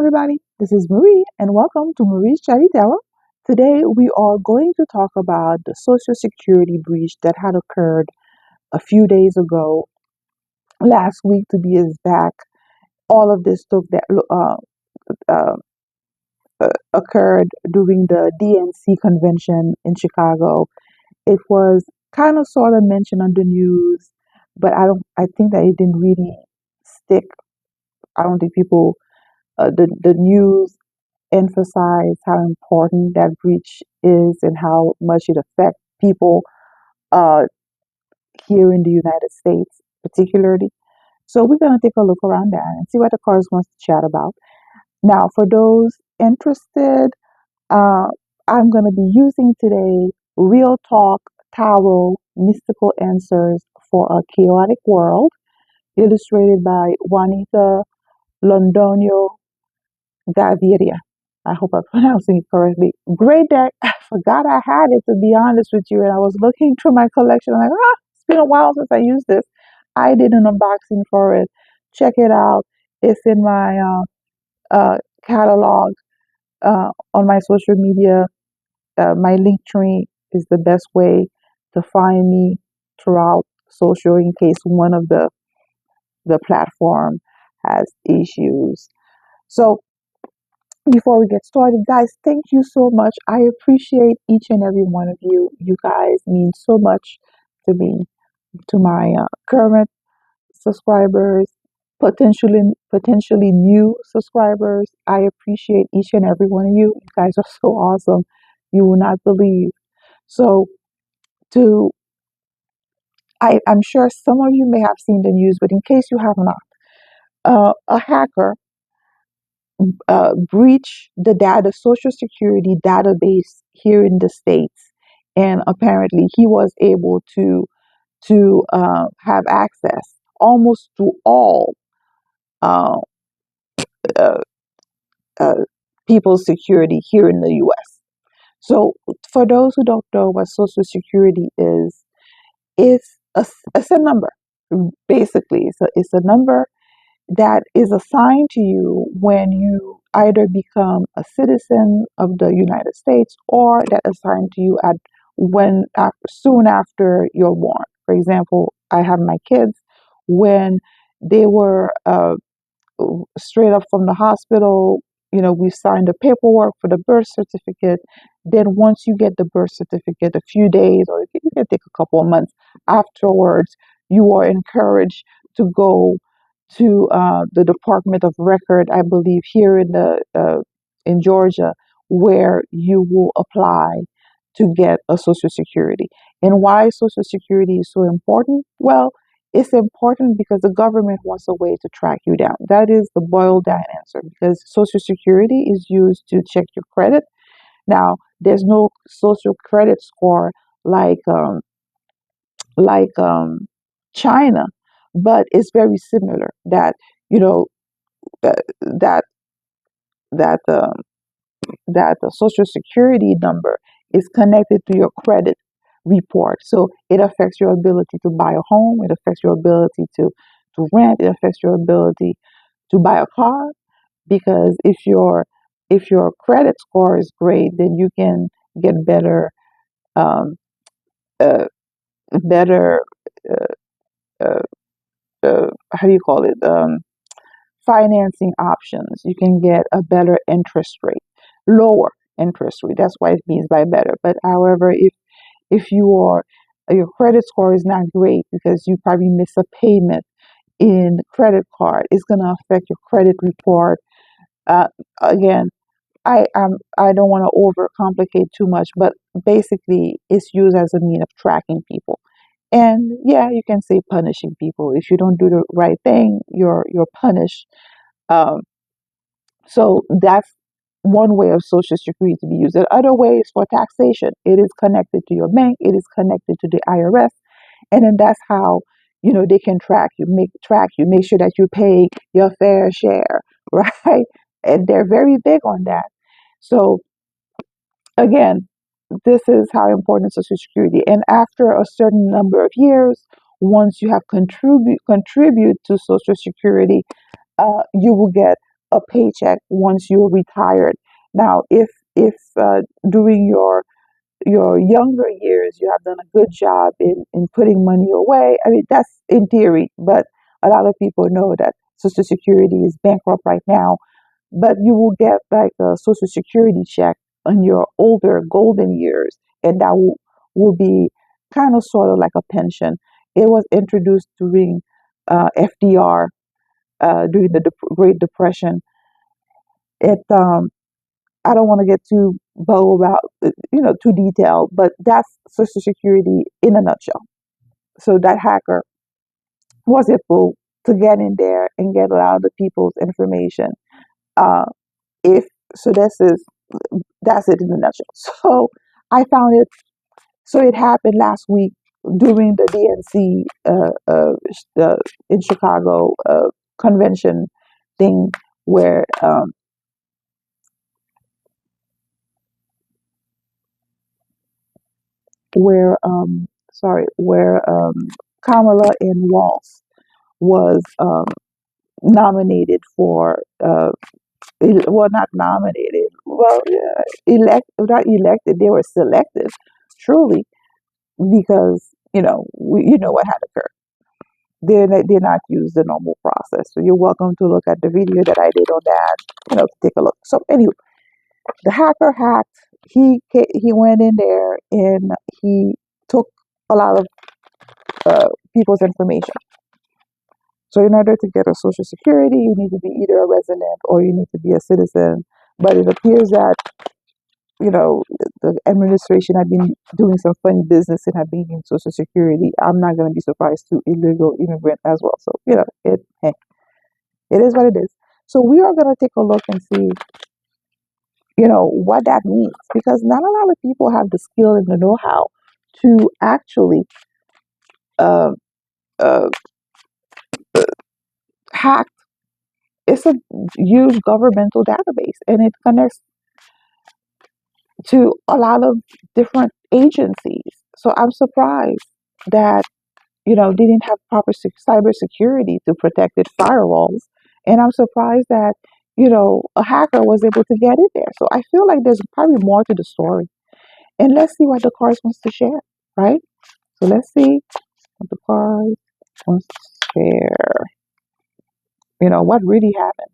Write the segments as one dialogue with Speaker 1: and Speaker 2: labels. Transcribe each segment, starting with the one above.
Speaker 1: everybody. This is Marie, and welcome to Marie's Chatty Tarot. Today, we are going to talk about the Social Security breach that had occurred a few days ago. Last week, to be exact, all of this uh, occurred during the DNC convention in Chicago. It was kind of sort of mentioned on the news, but I think that it didn't really stick. I don't think people, the news emphasize how important that breach is and how much it affects people uh, here in the United States, particularly. So we're going to take a look around that and see what the cards wants to chat about. Now, for those interested, uh, I'm going to be using today Real Talk Tarot Mystical Answers for a Chaotic World, illustrated by Juanita Londonio Gaviria. I hope I'm pronouncing it correctly. Great deck. I forgot I had it, to be honest with you. And I was looking through my collection. I'm like, it's been a while since I used this. I did an unboxing for it. Check it out. It's in my catalog on my social media. My link tree is the best way to find me throughout social in case one of the platform has issues. So before we get started, guys, thank you so much. I appreciate each and every one of you. You guys mean so much to me, to my current subscribers, potentially new subscribers. I appreciate each and every one of you. You guys are so awesome. You will not believe. So, to I'm sure some of you may have seen the news, but in case you have not, a hacker breach the Social Security database here in the States, and apparently he was able to have access almost to all uh, uh, uh, people's security here in the U.S. So, for those who don't know what Social Security is, it's a number. Basically, it's a number that is assigned to you when you either become a citizen of the United States or that assigned to you at soon after you're born. For example, I have my kids when they were straight up from the hospital. We signed the paperwork for the birth certificate. Then once you get the birth certificate, a few days or it can take a couple of months afterwards, you are encouraged to go to the Department of Record, I believe, here in Georgia, where you will apply to get a Social Security. And why Social Security is so important? Well, it's important because the government wants a way to track you down. That is the boiled down answer, because Social Security is used to check your credit. Now, there's no social credit score like China, but it's very similar. You know uh, that that the Social Security number is connected to your credit report, so it affects your ability to buy a home. It affects your ability to rent. It affects your ability to buy a car, because if your credit score is great, then you can get um, uh, better uh, how do you call it, financing options. You can get a better interest rate, lower interest rate. That's why it means by better. But however, if your credit score is not great because you probably miss a payment in credit card, it's going to affect your credit report. Uh, Again, I don't want to overcomplicate too much, but basically it's used as a mean of tracking people. And yeah, you can say punishing people. If you don't do the right thing, you're punished. Um, so that's one way of Social Security to be used. The other way is for taxation. It is connected to your bank. It is connected to the IRS, and then that's how they can track you, make sure that you pay your fair share, right? And they're very big on that. So again, this is how important Social Security. And after a certain number of years, once you have contribute to Social Security, you will get a paycheck once you're retired. Now, if during your younger years you have done a good job in putting money away, I mean that's in theory, but a lot of people know that Social Security is bankrupt right now, but you will get like a Social Security check on your older golden years, and that will be kind of sort of like a pension. It was introduced during FDR, during the Great Depression. It I don't want to get too bow about too detailed, but that's Social Security in a nutshell. So that hacker was able to get in there and get a lot of the people's information. Uh, if so, that's it in a nutshell. So I found it. So it happened last week during the DNC in Chicago convention thing where where Kamala and Walz was nominated for well, not nominated, well, not elected, they were selected, truly, because you know what had occurred. They're not used the normal process. So you're welcome to look at the video that I did on that, take a look. So anyway, the hacker hacked. He went in there and he took a lot of people's information. So in order to get a Social Security, you need to be either a resident or you need to be a citizen. But it appears that the administration had been doing some funny business and have been using Social Security. I'm not going to be surprised to illegal immigrant as well. So it is what it is. So we are going to take a look and see what that means, because not a lot of people have the skill and the know-how to actually uh, uh, hack. It's a huge governmental database and it connects to a lot of different agencies. So I'm surprised that they didn't have proper cybersecurity to protect its firewalls, and I'm surprised that a hacker was able to get in there. So I feel like there's probably more to the story, and let's see what the cards wants to share, right? So let's see what the cards wants to share. What really happened.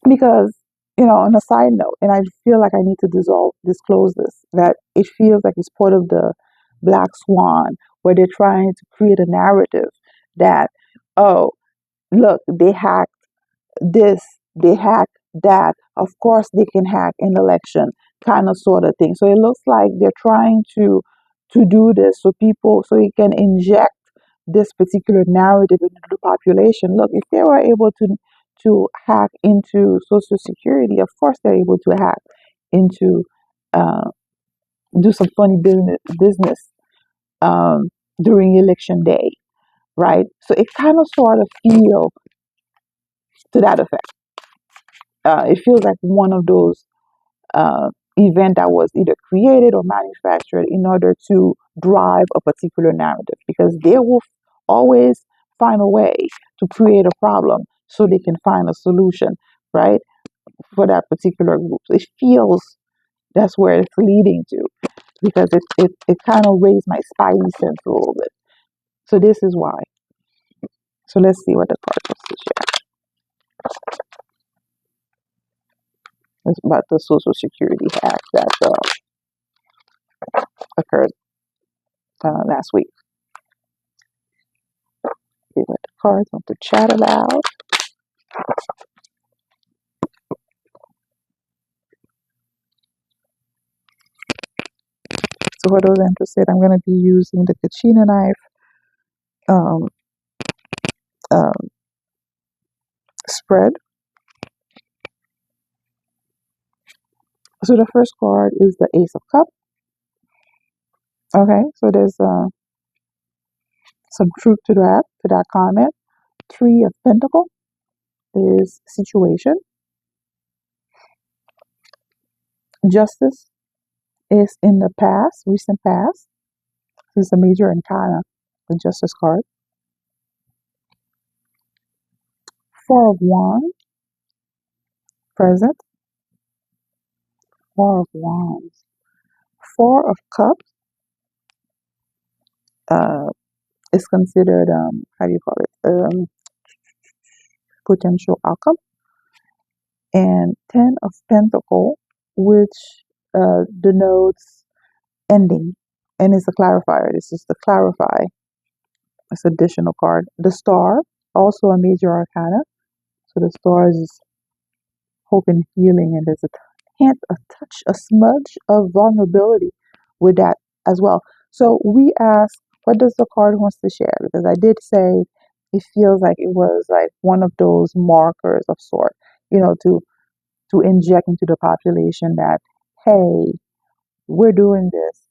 Speaker 1: Because on a side note, and I feel like I need to disclose this, that it feels like it's part of the black swan, where they're trying to create a narrative that, oh, look, they hacked this, they hacked that, of course they can hack an election, kind of sort of thing. So it looks like they're trying to do this so it can inject this particular narrative into the population. Look, if they were able to hack into Social Security, of course they're able to hack into uh, do some funny business um, during election day, right? So it kind of sort of feels to that effect. It feels like one of those event that was either created or manufactured in order to drive a particular narrative, because they will always find a way to create a problem so they can find a solution, right, for that particular group. So it feels that's where it's leading to, because it kind of raised my spidey sense a little bit. So this is why. So let's see what the card wants to share. It's about the Social Security hack that occurred last week. See what the cards want to chat about. So for those interested, I'm going to be using the Kachina knife um, um, spread. So the first card is the Ace of Cups. Okay, so there's some truth to that comment. Three of Pentacles is situation. Justice is in the past, recent past. This is a major arcana, the Justice card. Four of Wands, present. Four of Wands. Four of Cups uh, is considered, how do you call it, potential outcome. And Ten of Pentacle, which denotes ending, and is a clarifier. This is the clarify. It's additional card. The Star, also a major arcana. So the Star is hope and healing, and there's a hint, a touch, a smudge of vulnerability with that as well. So we ask, what does the card wants to share? Because I did say it feels like it was like one of those markers of sort, to inject into the population that, hey, we're doing this,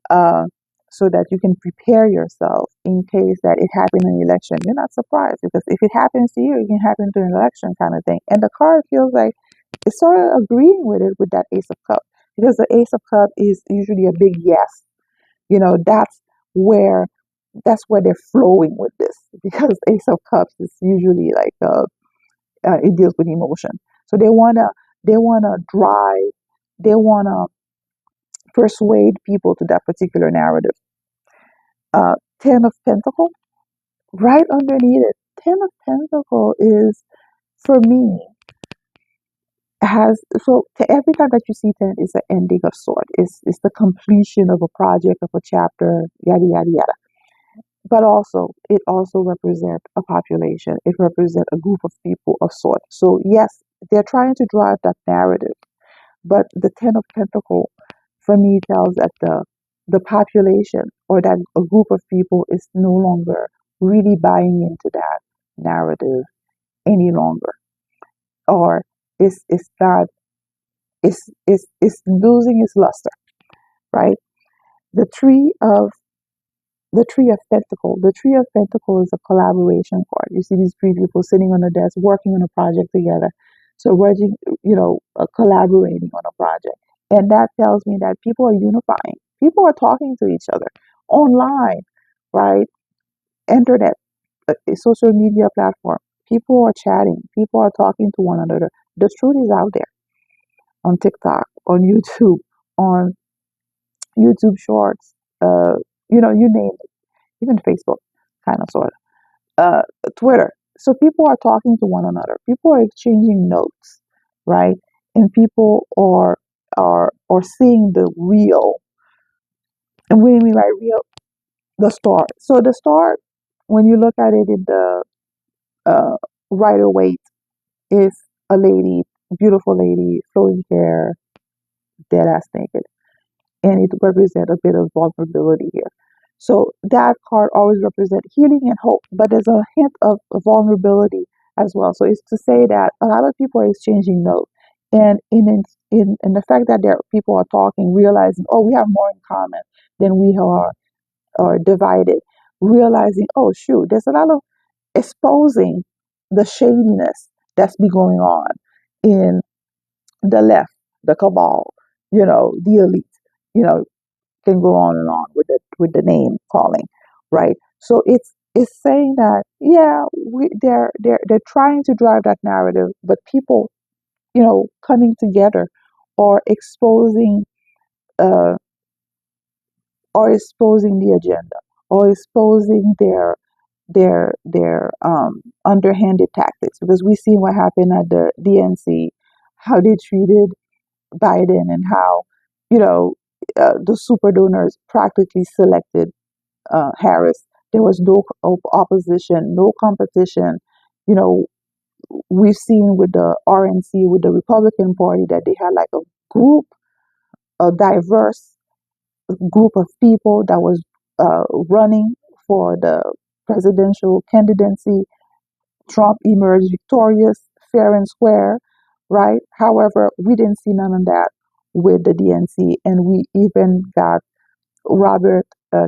Speaker 1: uh, so that you can prepare yourself in case that it happened in an election. You're not surprised, because if it happens to you, it can happen to an election kind of thing. And the card feels like it's sort of agreeing with it, with that Ace of Cups, because the Ace of Cups is usually a big yes. You know, where that's where they're flowing with this, because Ace of Cups is usually like it deals with emotion. So they wanna drive, they wanna persuade people to that particular narrative. Ten of Pentacle, right underneath it. Ten of Pentacle is, for me, has, so to every time that you see ten is an ending of sort. It's the completion of a project, of a chapter, yada yada yada. But also, it also represents a population. It represents a group of people of sort. So yes, they're trying to drive that narrative. But the Ten of Pentacle, for me, tells that the population, or that a group of people, is no longer really buying into that narrative any longer, or it's not, it's losing its luster, right? The Tree of the Tree of Pentacle. The Tree of Pentacle is a collaboration card. You see these three people sitting on a desk working on a project together. So working, collaborating on a project. And that tells me that people are unifying. People are talking to each other online, right? Internet, a social media platform. People are chatting. People are talking to one another. The truth is out there on TikTok, on YouTube, on YouTube Shorts, you name it, even Facebook, kind of, sort of. uh, Twitter. So people are talking to one another. People are exchanging notes, right? And people are seeing the real. And when we mean by real, the Star. So the Star, when you look at it in the uh, Rider Waite, is a lady, beautiful lady, flowing hair, dead ass naked, and it represents a bit of vulnerability here. So that card always represents healing and hope, but there's a hint of vulnerability as well. So it's to say that a lot of people are exchanging notes, and in the fact that there people are talking, realizing, oh, we have more in common than we are divided. Realizing, oh shoot, there's a lot of exposing the shadiness that's been going on in the left, the cabal, the elite, you know, can go on and on with the name calling, right? So it's saying that, yeah, they're trying to drive that narrative, but people, coming together, or uh exposing the agenda, or exposing their underhanded tactics, because we see what happened at the DNC, how they treated Biden, and how, you know the super donors practically selected Harris. There was no opposition, no competition. You know, we've seen with the RNC, with the Republican Party, that they had like a diverse group of people that was running for the presidential candidacy. Trump emerged victorious, fair and square, right? However, we didn't see none of that with the DNC, and we even got Robert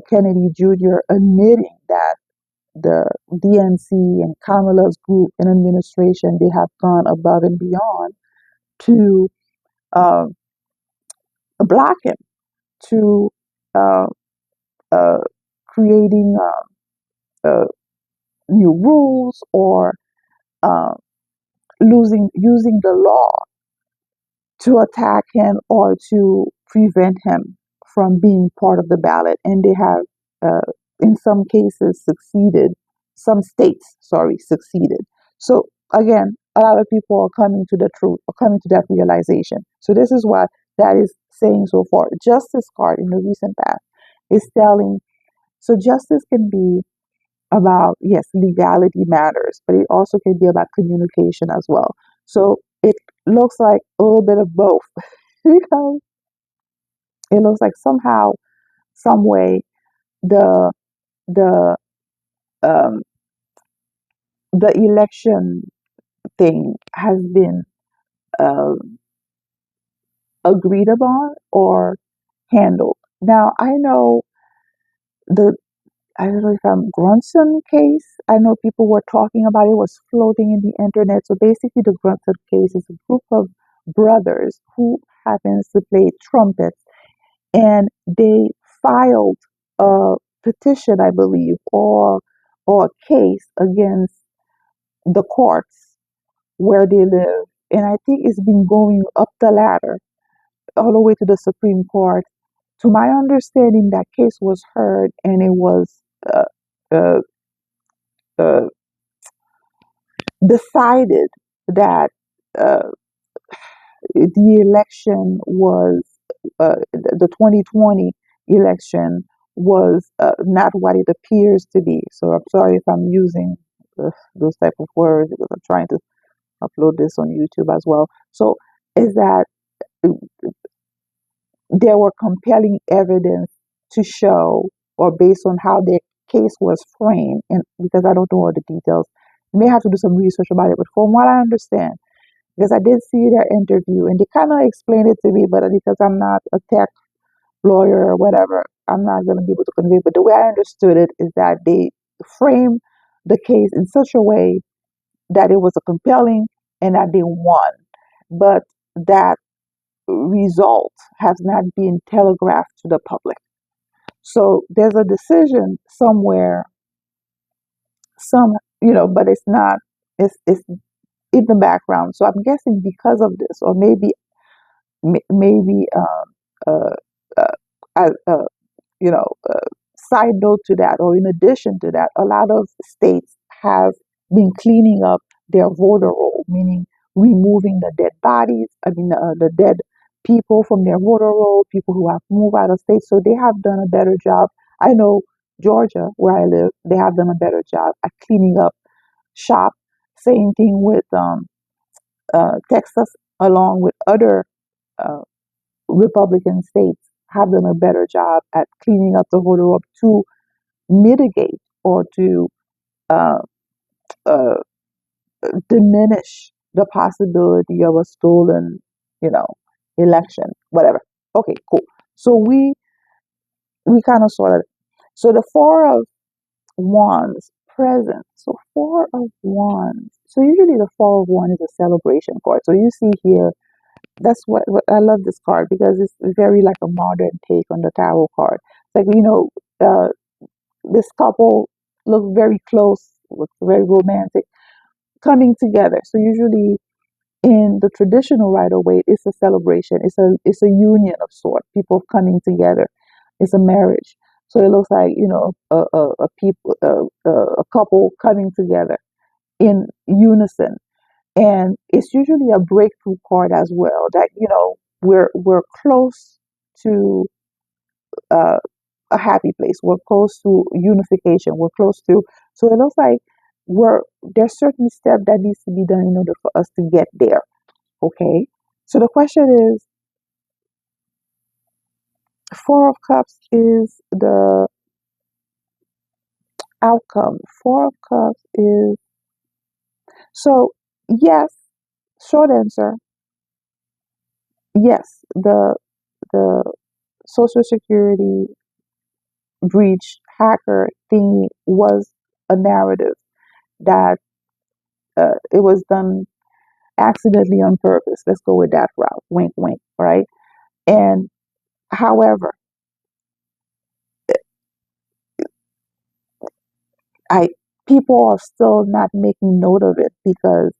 Speaker 1: Kennedy Jr. admitting that the DNC and Kamala's group and administration, they have gone above and beyond to uh, block him, to uh, uh, creating new rules, or uh, using the law to attack him or to prevent him from being part of the ballot. And they have, in some cases, succeeded. Some states, sorry, succeeded. So again, a lot of people are coming to the truth, or coming to that realization. So this is what that is saying so far. Justice card in the recent past is telling. So justice can be about, yes, legality matters, but it also can be about communication as well. So it looks like a little bit of both. Because it looks like somehow, some way, the the um, the election thing has been uh, agreed upon or handled. Now I know the I don't know if I'm Grunson case. I know people were talking about it, was floating in the internet. So basically, the Grunson case is a group of brothers who happens to play trumpets, and they filed a petition, I believe, or a case against the courts where they live. And I think it's been going up the ladder all the way to the Supreme Court. To my understanding, that case was heard and it was uh, uh, uh, decided that uh, the election was the 2020 election was not what it appears to be. So I'm sorry if I'm using those type of words, because I'm trying to upload this on YouTube as well. So is that uh, there were compelling evidence to show, or based on how the case was framed, and because I don't know all the details, you may have to do some research about it. But from what I understand, because I did see their interview and they kind of explained it to me, but because I'm not a tech lawyer or whatever, I'm not going to be able to convey. But the way I understood it is that they framed the case in such a way that it was a compelling and that they won, but that result has not been telegraphed to the public. So there's a decision somewhere, some, but it's not. It's in the background. So I'm guessing because of this, or maybe uh, uh, uh, uh, you know, uh, side note to that, or in addition to that, a lot of states have been cleaning up their voter roll, meaning removing the dead bodies, the dead people from their voter roll, people who have moved out of state. So they have done a better job. I know Georgia, where I live, they have done a better job at cleaning up shop. Same thing with Texas, along with other uh, Republican states have done a better job at cleaning up the voter roll to mitigate or to uh, uh, diminish the possibility of a stolen, you know, election, whatever. Okay, cool. So we kind of sort of, so the Four of Wands present. So Four of Wands. So usually the Four of Wands is a celebration card. So you see here, that's what I love this card, because it's very like a modern take on the tarot card. It's like, this couple look very close, looks very romantic, coming together. So usually in the traditional Rider Waite, it's a celebration. It's a union of sort. People coming together. It's a marriage. So it looks like, a couple coming together in unison, and it's usually a breakthrough card as well. That we're close to uh, a happy place. We're close to unification. We're close to. So it looks like there's certain step that needs to be done in order for us to get there. Okay. So the question is, Four of Cups is the outcome. Four of Cups is, so yes. Short answer, yes. The Social Security breach hacker thingy was a narrative that it was done accidentally on purpose. Let's go with that route. Wink, wink. Right. And however, I people are still not making note of it because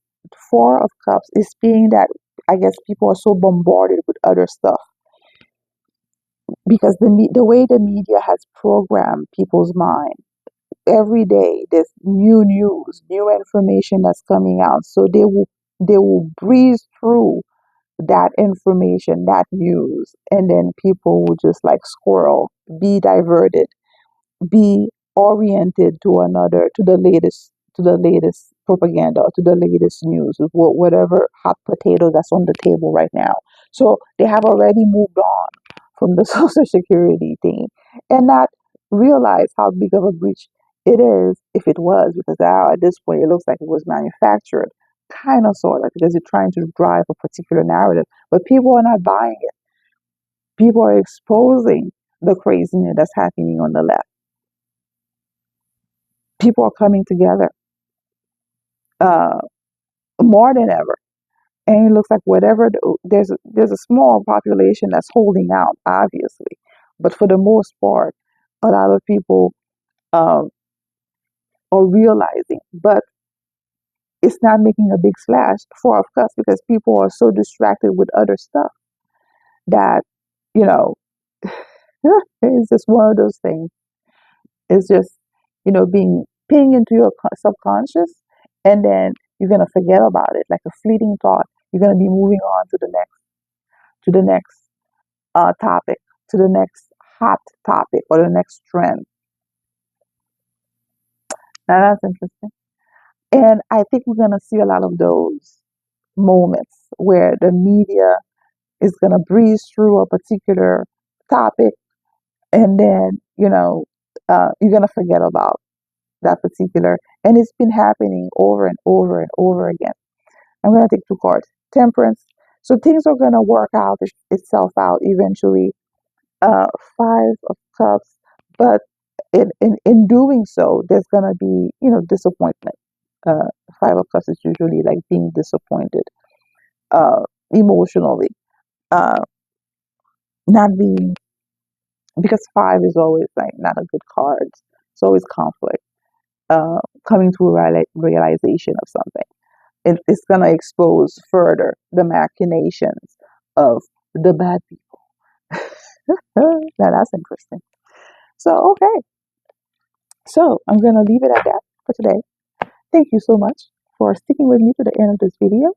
Speaker 1: Four of Cups is being that I guess people are so bombarded with other stuff because the way the media has programmed people's mind. Every day there's new news, new information that's coming out. So they will breeze through that information, that news, and then people will just like squirrel, be diverted, be oriented to another, to the latest propaganda, or to the latest news, whatever hot potato that's on the table right now. So they have already moved on from the social security thing and not realize how big of a breach it is if it was, because now at this point it looks like it was manufactured, kind of sort of, because you're trying to drive a particular narrative, but people are not buying it. People are exposing the craziness that's happening on the left. People are coming together uh, more than ever. And it looks like whatever there's a small population that's holding out, obviously, but for the most part, a lot of people um, are realizing, but it's not making a big splash for of cups because people are so distracted with other stuff that you know it's just one of those things. It's just being ping into your subconscious, and then you're gonna forget about it like a fleeting thought. You're gonna be moving on to the next topic, to the next hot topic or the next trend. Now that's interesting. And I think we're going to see a lot of those moments where the media is going to breeze through a particular topic, and then, you're going to forget about that particular. And it's been happening over and over and over again. I'm going to take two cards. Temperance. So things are going to work out itself out eventually. uh, Five of Cups, but in doing so, there's gonna be disappointment. Uh, Five of Cups is usually like being disappointed uh, emotionally, uh, not being because five is always like not a good card. It's always conflict, coming to a realization of something. It's gonna expose further the machinations of the bad people. Now that's interesting. So okay. So I'm going to leave it at that for today. Thank you so much for sticking with me to the end of this video.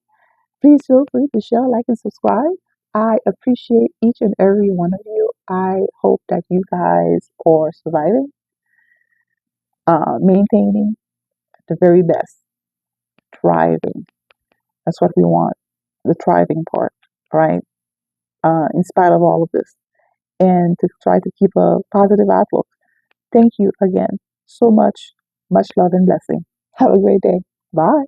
Speaker 1: Please feel free to share, like, and subscribe. I appreciate each and every one of you. I hope that you guys are surviving, maintaining the very best, thriving. That's what we want, the thriving part, right? In spite of all of this, and to try to keep a positive outlook. Thank you again so much. Much love and blessing. Have a great day. Bye.